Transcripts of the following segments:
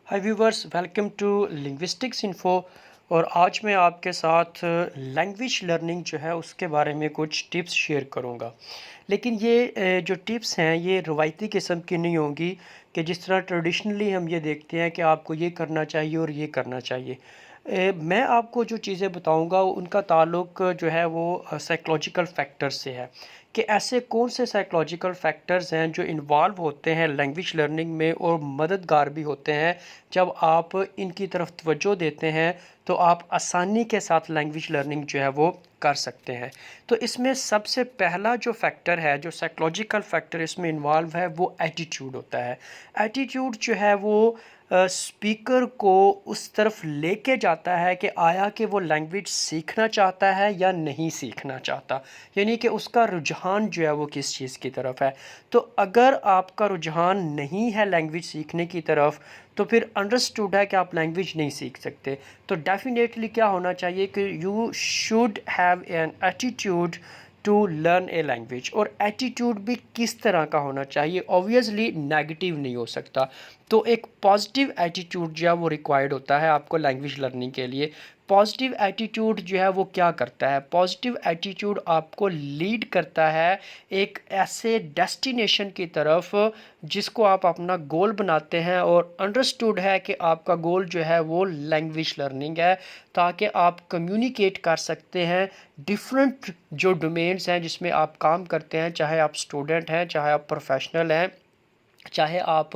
Hi viewers, welcome to linguistics info. और आज मैं आपके साथ लैंग्वेज लर्निंग जो है उसके बारे में कुछ टिप्स शेयर करूंगा। लेकिन ये जो टिप्स हैं ये रवायती किस्म की नहीं होंगी कि जिस तरह ट्रेडिशनली हम ये देखते हैं कि आपको ये करना चाहिए और ये करना चाहिए। मैं आपको जो चीज़ें बताऊंगा उनका ताल्लुक जो है वो साइकोलॉजिकल फैक्टर्स से है कि ऐसे कौन से साइकोलॉजिकल फैक्टर्स हैं जो इन्वॉल्व होते हैं लैंग्वेज लर्निंग में और मददगार भी होते हैं। जब आप इनकी तरफ तवज्जो देते हैं तो आप आसानी के साथ लैंग्वेज लर्निंग जो है वो कर सकते हैं। तो इसमें सबसे पहला जो फैक्टर है, जो साइकोलॉजिकल फैक्टर इसमें इन्वॉल्व है, वो एटीट्यूड होता है। एटीट्यूड जो है वो स्पीकर को उस तरफ लेके जाता है कि आया कि वो लैंग्वेज सीखना चाहता है या नहीं सीखना चाहता, यानी कि उसका रुझान जो है वो किस चीज़ की तरफ है। तो अगर आपका रुझान नहीं है लैंग्वेज सीखने की तरफ तो फिर अंडरस्टूड है कि आप लैंग्वेज नहीं सीख सकते। तो डेफिनेटली क्या होना चाहिए कि you should have an attitude to learn a language. और एटीट्यूड भी किस तरह का होना चाहिए? ऑब्वियसली नेगेटिव नहीं हो सकता। तो एक पॉजिटिव एटीट्यूड जो है वो रिक्वायर्ड होता है आपको लैंग्वेज लर्निंग के लिए। पॉजिटिव एटीट्यूड जो है वो क्या करता है? पॉजिटिव एटीट्यूड आपको लीड करता है एक ऐसे डेस्टिनेशन की तरफ जिसको आप अपना गोल बनाते हैं और अंडरस्टूड है कि आपका गोल जो है वो लैंग्वेज लर्निंग है, ताकि आप कम्युनिकेट कर सकते हैं डिफरेंट जो डोमेन्स हैं जिसमें आप काम करते हैं, चाहे आप स्टूडेंट हैं, चाहे आप प्रोफेशनल हैं, चाहे आप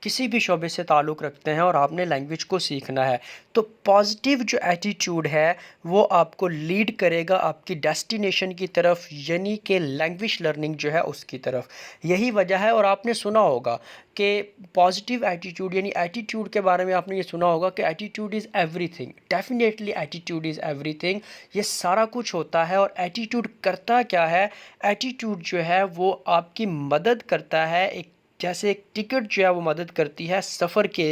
किसी भी शोबे से ताल्लुक़ रखते हैं और आपने लैंग्वेज को सीखना है। तो पॉजिटिव जो एटीट्यूड है वो आपको लीड करेगा आपकी डेस्टिनेशन की तरफ, यानी कि लैंग्वेज लर्निंग जो है उसकी तरफ। यही वजह है। और आपने सुना होगा कि पॉजिटिव एटीट्यूड यानी एटीट्यूड के बारे में आपने ये सुना होगा कि attitude is everything. Definitely attitude is everything, ये सारा कुछ होता है। और एटीट्यूड करता क्या है? एटीट्यूड जो है वो आपकी मदद करता है, एक जैसे एक टिकट जो है वो मदद करती है सफ़र के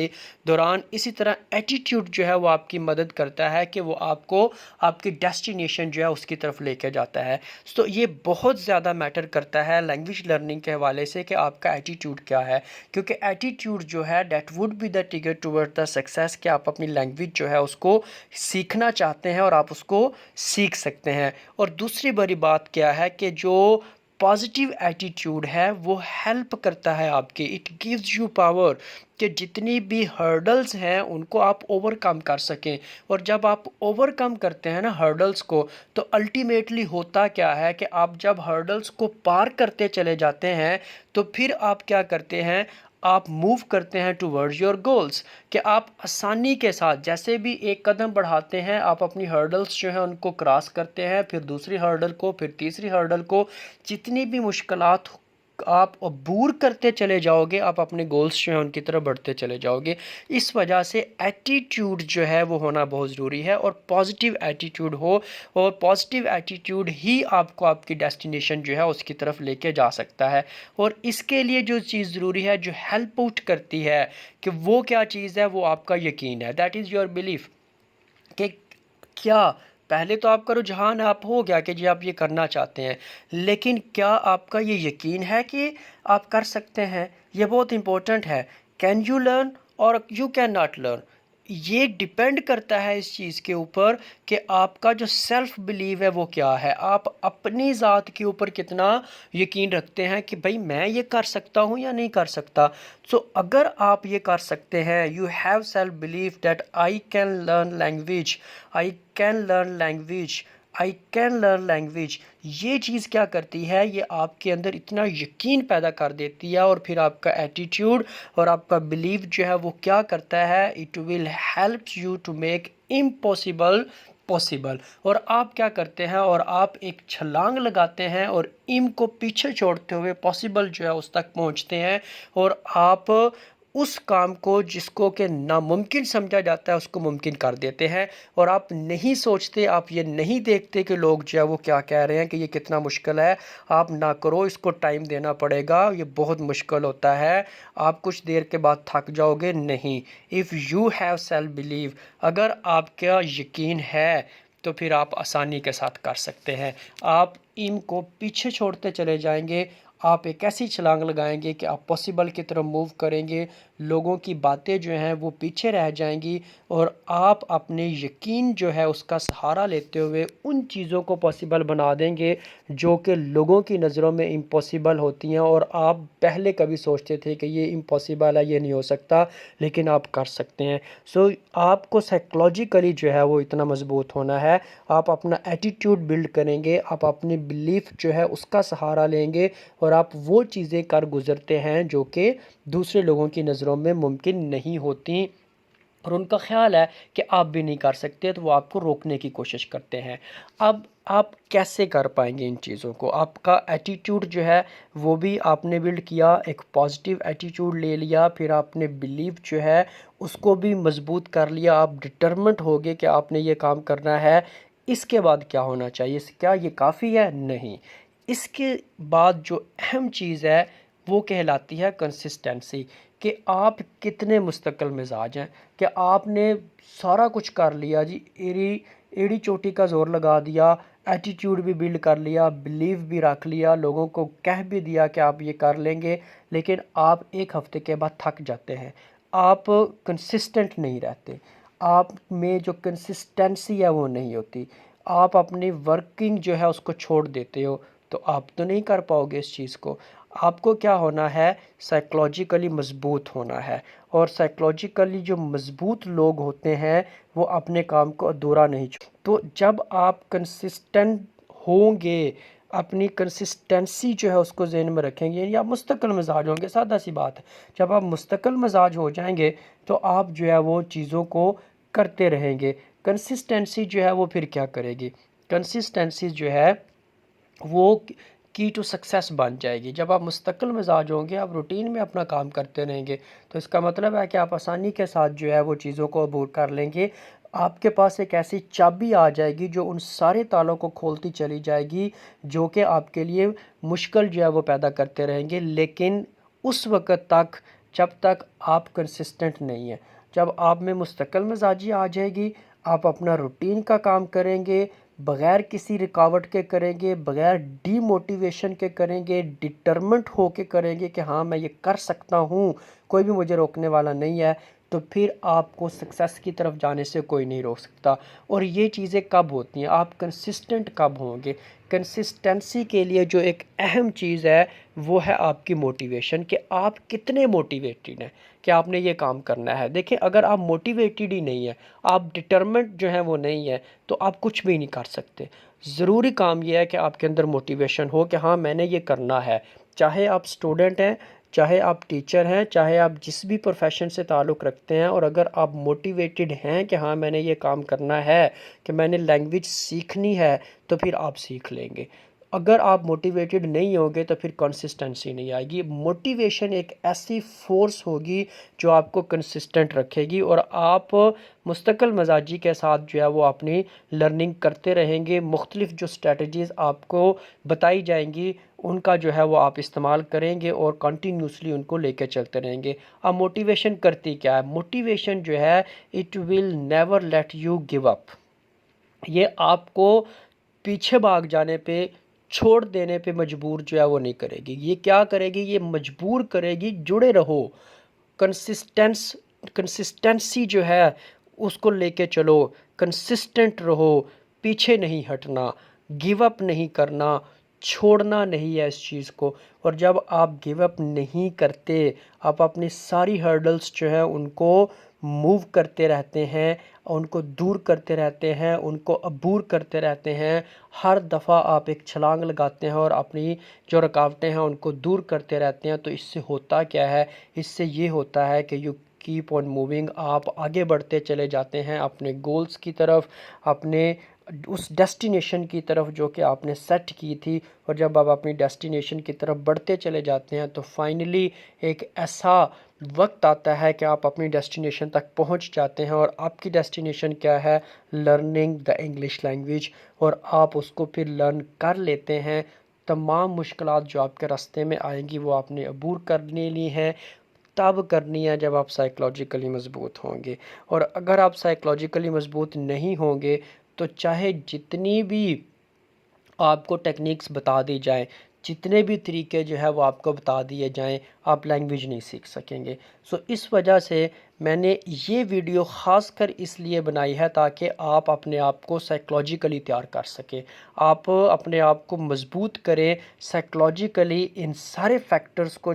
दौरान, इसी तरह एटीट्यूड जो है वो आपकी मदद करता है कि वो आपको आपकी डेस्टिनेशन जो है उसकी तरफ लेके जाता है। तो ये बहुत ज़्यादा मैटर करता है लैंग्वेज लर्निंग के हवाले से कि आपका एटीट्यूड क्या है, क्योंकि एटीट्यूड जो है that would be the ticket toward the success, कि आप अपनी लैंग्वेज जो है उसको सीखना चाहते हैं और आप उसको सीख सकते हैं। और दूसरी बड़ी बात क्या है कि जो पॉजिटिव एटीट्यूड है वो हेल्प करता है आपके, इट गिव्स यू पावर कि जितनी भी हर्डल्स हैं उनको आप ओवरकम कर सकें। और जब आप ओवरकम करते हैं ना हर्डल्स को, तो अल्टीमेटली होता क्या है कि आप जब हर्डल्स को पार करते चले जाते हैं तो फिर आप क्या करते हैं? आप मूव करते हैं टूवर्ड्स योर गोल्स, कि आप आसानी के साथ जैसे भी एक कदम बढ़ाते हैं आप अपनी हर्डल्स जो है उनको क्रॉस करते हैं, फिर दूसरी हर्डल को, फिर तीसरी हर्डल को। जितनी भी मुश्किलात आप अबूर करते चले जाओगे, आप अपने गोल्स जो हैं उनकी तरफ बढ़ते चले जाओगे। इस वजह से एटीट्यूड जो है वो होना बहुत ज़रूरी है और पॉजिटिव एटीट्यूड हो। और पॉजिटिव एटीट्यूड ही आपको आपकी डेस्टिनेशन जो है उसकी तरफ लेके जा सकता है। और इसके लिए जो चीज़ ज़रूरी है, जो हेल्प आउट करती है, कि वो क्या चीज़ है, वो आपका यकीन है। दैट इज़ योर बिलीफ कि क्या पहले तो आपका रुझान आप हो गया कि जी आप ये करना चाहते हैं, लेकिन क्या आपका ये यकीन है कि आप कर सकते हैं? ये बहुत इम्पोर्टेंट है। कैन यू लर्न और यू कैन नॉट लर्न? ये डिपेंड करता है इस चीज़ के ऊपर कि आपका जो सेल्फ बिलीव है वो क्या है, आप अपनी ज़ात के ऊपर कितना यकीन रखते हैं कि भाई मैं ये कर सकता हूँ या नहीं कर सकता। सो अगर आप ये कर सकते हैं, you have self believe that I can learn language, I can learn language, I can learn language, ये चीज़ क्या करती है? ये आपके अंदर इतना यकीन पैदा कर देती है। और फिर आपका एटीट्यूड और आपका बिलीव जो है वो क्या करता है? It will help you to make impossible possible. और आप क्या करते हैं? और आप एक छलांग लगाते हैं और इम को पीछे छोड़ते हुए पॉसिबल जो है उस तक पहुंचते हैं। और आप उस काम को जिसको कि नामुमकिन समझा जाता है उसको मुमकिन कर देते हैं। और आप नहीं सोचते, आप ये नहीं देखते कि लोग जो है वो क्या कह रहे हैं कि ये कितना मुश्किल है, आप ना करो, इसको टाइम देना पड़ेगा, ये बहुत मुश्किल होता है, आप कुछ देर के बाद थक जाओगे। नहीं, if you have self believe, अगर आपका यकीन है तो फिर आप आसानी के साथ कर सकते हैं। आप इनको पीछे छोड़ते चले जाएंगे, आप एक ऐसी छलांग लगाएंगे कि आप पॉसिबल की तरफ मूव करेंगे, लोगों की बातें जो हैं वो पीछे रह जाएंगी और आप अपने यकीन जो है उसका सहारा लेते हुए उन चीज़ों को पॉसिबल बना देंगे जो कि लोगों की नज़रों में इम्पॉसिबल होती हैं और आप पहले कभी सोचते थे कि ये इम्पॉसिबल है, ये नहीं हो सकता, लेकिन आप कर सकते हैं। सो आपको साइकोलॉजिकली जो है वो इतना मजबूत होना है, आप अपना एटीट्यूड बिल्ड करेंगे, आप अपनी बिलीफ जो है उसका सहारा लेंगे और आप वो चीज़ें कर गुज़रते हैं जो कि दूसरे लोगों की नज़रों में मुमकिन नहीं होती और उनका ख़्याल है कि आप भी नहीं कर सकते, तो वो आपको रोकने की कोशिश करते हैं। अब आप कैसे कर पाएंगे इन चीज़ों को? आपका एटीट्यूड जो है वो भी आपने बिल्ड किया, एक पॉजिटिव एटीट्यूड ले लिया, फिर आपने बिलीव जो है उसको भी मजबूत कर लिया, आप डिटर्मेंट हो गए कि आपने ये काम करना है। इसके बाद क्या होना चाहिए? क्या ये काफ़ी है? नहीं। इसके बाद जो अहम चीज़ है वो कहलाती है कंसिस्टेंसी, कि आप कितने मुस्तकिल मिजाज हैं, कि आपने सारा कुछ कर लिया जी, एड़ी एड़ी चोटी का ज़ोर लगा दिया, एटीट्यूड भी बिल्ड कर लिया, बिलीव भी रख लिया, लोगों को कह भी दिया कि आप ये कर लेंगे, लेकिन आप एक हफ्ते के बाद थक जाते हैं, आप कंसिस्टेंट नहीं रहते, आप में जो कंसिस्टेंसी है वो नहीं होती, आप अपनी वर्किंग जो है उसको छोड़ देते हो, तो आप तो नहीं कर पाओगे इस चीज़ को। आपको क्या होना है? साइकोलॉजिकली मजबूत होना है, और साइकोलॉजिकली जो मजबूत लोग होते हैं वो अपने काम को अधूरा नहीं छोड़। तो जब आप कंसिस्टेंट होंगे, अपनी कंसिस्टेंसी जो है उसको ज़हन में रखेंगे, यानी आप मुस्तकिल मिजाज होंगे, सादा सी बात है। जब आप मुस्तकिल मिजाज हो जाएंगे तो आप जो है वो चीज़ों को करते रहेंगे। कंसिस्टेंसी जो है वो फिर क्या करेगी? कंसिस्टेंसी जो है वो की टू सक्सेस बन जाएगी। जब आप मुस्तकिल मिजाज होंगे, आप रूटीन में अपना काम करते रहेंगे, तो इसका मतलब है कि आप आसानी के साथ जो है वो चीज़ों को अबूर कर लेंगे। आपके पास एक ऐसी चाबी आ जाएगी जो उन सारे तालों को खोलती चली जाएगी जो कि आपके लिए मुश्किल जो है वो पैदा करते रहेंगे, लेकिन उस वक़्त तक जब तक आप कंसिस्टेंट नहीं हैं। जब आप में मुस्तकिल मिजाजी आ जाएगी, आप अपना रूटीन का काम करेंगे, बग़ैर किसी रुकावट के करेंगे, बग़ैर डीमोटिवेशन के करेंगे, डिटरमेंट हो के करेंगे कि हाँ मैं ये कर सकता हूँ, कोई भी मुझे रोकने वाला नहीं है, तो फिर आपको सक्सेस की तरफ जाने से कोई नहीं रोक सकता। और ये चीज़ें कब होती हैं? आप कंसिस्टेंट कब होंगे? कंसिस्टेंसी के लिए जो एक अहम चीज़ है वो है आपकी मोटिवेशन, कि आप कितने मोटिवेटेड हैं कि आपने ये काम करना है। देखिए, अगर आप मोटिवेटेड ही नहीं है, आप डिटरमेंट जो है वो नहीं है, तो आप कुछ भी नहीं कर सकते। ज़रूरी काम ये है कि आपके अंदर मोटिवेशन हो कि हाँ मैंने ये करना है। चाहे आप स्टूडेंट हैं, चाहे आप टीचर हैं, चाहे आप जिस भी प्रोफेशन से ताल्लुक़ रखते हैं, और अगर आप मोटिवेटेड हैं कि हाँ मैंने ये काम करना है, कि मैंने लैंग्वेज सीखनी है, तो फिर आप सीख लेंगे। अगर आप मोटिवेटेड नहीं होंगे तो फिर कंसिस्टेंसी नहीं आएगी। मोटिवेशन एक ऐसी फोर्स होगी जो आपको कंसिस्टेंट रखेगी, और आप मुस्तकिल मजाजी के साथ जो है वो अपनी लर्निंग करते रहेंगे। मुख्तलिफ जो स्ट्रेटजीज़ आपको बताई जाएंगी उनका जो है वो आप इस्तेमाल करेंगे और कंटिन्यूसली उनको लेकर चलते रहेंगे। अब मोटिवेशन करती क्या है? मोटिवेशन जो है, it will never let you give up. ये आपको पीछे भाग जाने पे, छोड़ देने पे मजबूर जो है वो नहीं करेगी। ये क्या करेगी? ये मजबूर करेगी जुड़े रहो। कंसिस्टेंस कंसिस्टेंसी जो है उसको लेके चलो, कंसिस्टेंट रहो, पीछे नहीं हटना, गिव अप नहीं करना, छोड़ना नहीं है इस चीज़ को। और जब आप गिव अप नहीं करते, आप अपनी सारी हर्डल्स जो है उनको मूव करते रहते हैं, उनको दूर करते रहते हैं, उनको अबूर करते रहते हैं, हर दफ़ा आप एक छलांग लगाते हैं और अपनी जो रुकावटें हैं उनको दूर करते रहते हैं, तो इससे होता क्या है? इससे ये होता है कि यू कीप ऑन मूविंग, आप आगे बढ़ते चले जाते हैं अपने गोल्स की तरफ, अपने उस डेस्टिनेशन की तरफ जो कि आपने सेट की थी। और जब आप अपनी डेस्टिनेशन की तरफ बढ़ते चले जाते हैं तो फाइनली एक ऐसा वक्त आता है कि आप अपनी डेस्टिनेशन तक पहुंच जाते हैं, और आपकी डेस्टिनेशन क्या है? Learning the English language. और आप उसको फिर लर्न कर लेते हैं। तमाम मुश्किलात जो आपके रास्ते में आएंगी वो आपने अबूर करने ली हैं, तब करनी है जब आप साइकोलॉजिकली मज़बूत होंगे। और अगर आप साइकोलॉजिकली मज़बूत नहीं होंगे तो चाहे जितनी भी आपको टेक्निक्स बता दी जाएं, जितने भी तरीके जो है वो आपको बता दिए जाएं, आप लैंग्वेज नहीं सीख सकेंगे। सो इस वजह से मैंने ये वीडियो ख़ासकर इसलिए बनाई है ताकि आप अपने आप को साइकोलॉजिकली तैयार कर सकें, आप अपने आप को मजबूत करें साइकोलॉजिकली। इन सारे फैक्टर्स को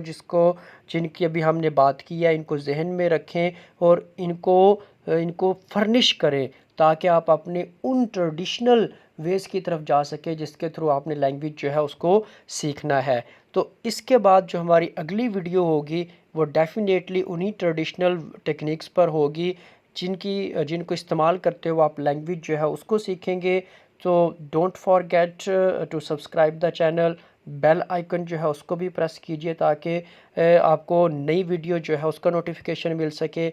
जिनकी अभी हमने बात की है, इनको जहन में रखें और इनको फर्निश करें ताकि आप अपने उन ट्रेडिशनल वेज की तरफ जा सके जिसके थ्रू आपने लैंग्वेज जो है उसको सीखना है। तो इसके बाद जो हमारी अगली वीडियो होगी वो डेफिनेटली उन्हीं ट्रेडिशनल टेक्निक्स पर होगी जिनको इस्तेमाल करते हुए आप लैंग्वेज जो है उसको सीखेंगे। तो don't forget to subscribe the channel, bell icon जो है उसको भी प्रेस कीजिए ताकि आपको नई वीडियो जो है उसका नोटिफिकेशन मिल सके।